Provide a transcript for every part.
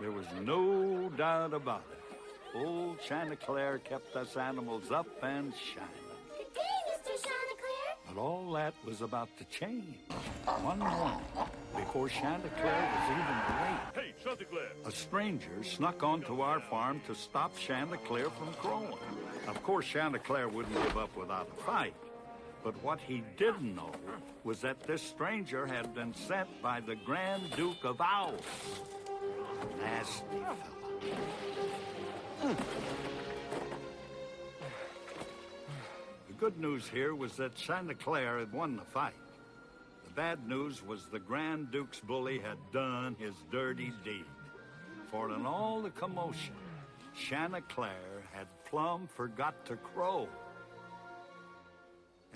There was no doubt about it. Old Chanticleer kept us animals up and shining. Good day, Mr. Chanticleer. But all that was about to change. One morning, before Chanticleer was even awake, Hey, Chanticleer! a stranger snuck onto our farm to stop Chanticleer from crowing. Of course, Chanticleer wouldn't give up without a fight. But what he didn't know was that this stranger had been sent by the Grand Duke of Owls. Nasty fella. The good news here was that Chanticleer had won the fight. The bad news was the Grand Duke's bully had done his dirty deed. For in all the commotion, Chanticleer had plumb forgot to crow.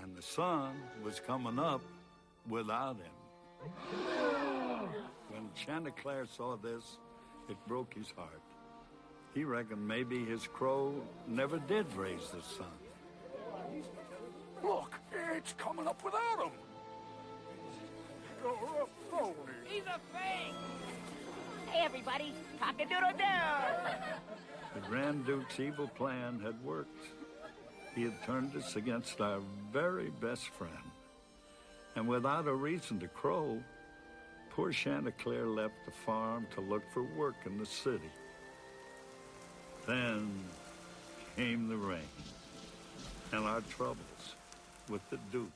And the sun was coming up without him. When Chanticleer saw this, it broke his heart. He reckoned maybe his crow never did raise the sun. Look, it's coming up without him. You're a phony. He's a fake! Hey, everybody, cock-a-doodle-doo! The Grand Duke's evil plan had worked. He had turned us against our very best friend. And without a reason to crow, poor Chanticleer left the farm to look for work in the city. Then came the rain and our troubles with the Duke.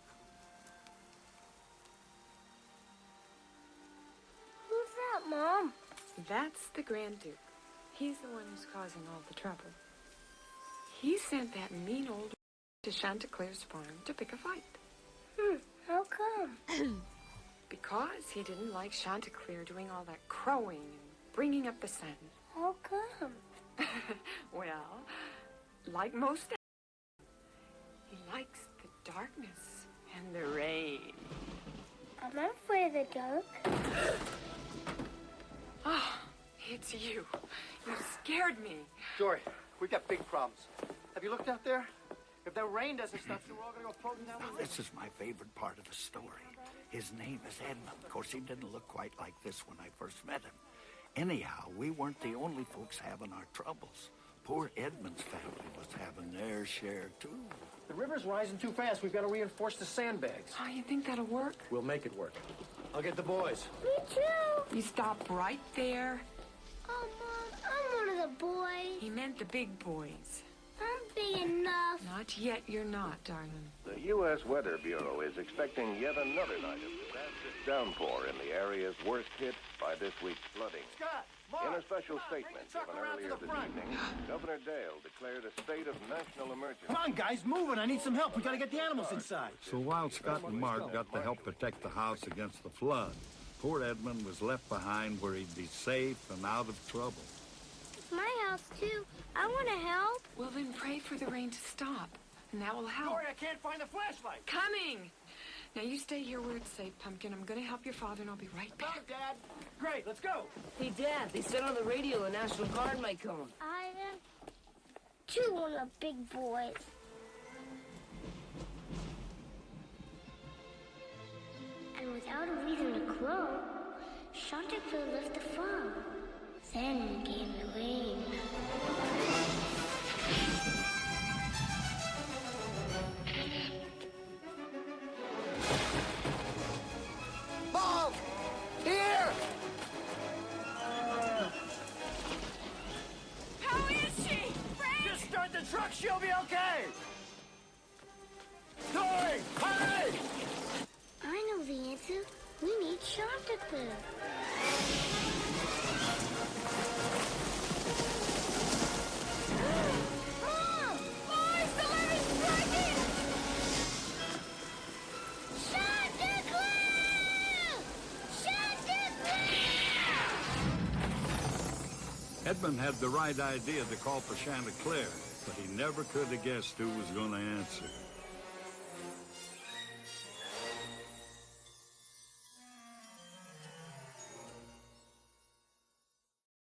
Who's that, Mom? That's the Grand Duke. He's the one who's causing all the trouble. He sent that mean old to Chanticleer's farm to pick a fight. How come? Because he didn't like Chanticleer doing all that crowing and bringing up the sun. How come? Well, like most, he likes the darkness and the rain. I'm not afraid of the dark. Ah, it's you. You scared me. Jory, we've got big problems. Have you looked out there? If that rain doesn't stop, we're all gonna go floating down the river. This is my favorite part of the story. His name is Edmond. Of course, he didn't look quite like this when I first met him. Anyhow, we weren't the only folks having our troubles. Poor Edmond's family was having their share, too. The river's rising too fast. We've got to reinforce the sandbags. Oh, you think that'll work? We'll make it work. I'll get the boys. Me too. You stop right there. Oh, Mom, I'm one of the boys. He meant the big boys. I'm big enough. Not yet, you're not, darling. The U.S. Weather Bureau is expecting yet another night of disastrous downpour in the areas worst hit by this week's flooding. Scott, Mark, In a special come on, statement bring the truck given around to earlier the this front. evening, Governor Dale declared a state of national emergency. Come on, guys, move it. I need some help. We got to get the animals inside. So while Scott and Mark got to help protect the house against the flood, poor Edmond was left behind where he'd be safe and out of trouble. It's my house, too. I want to help. Well, then pray for the rain to stop, and that will help. Jory, I can't find the flashlight. Coming! Now, you stay here where it's safe, Pumpkin. I'm going to help your father, and I'll be right back. Come, Dad. Great, let's go. Hey, Dad, they said on the radio a National Guard might come. I am, too, one of the big boys. And without a reason to crow, Chanticleer left the farm. Then came the rain. Mom! Here! How is she? Frank! Just start the truck. She'll be okay. Jory, hurry! I know the answer. We need Chanticleer. Mom! Boys, the levee's breaking! Chanticleer! Chanticleer! Edmond had the right idea to call for Chanticleer, but he never could have guessed who was going to answer.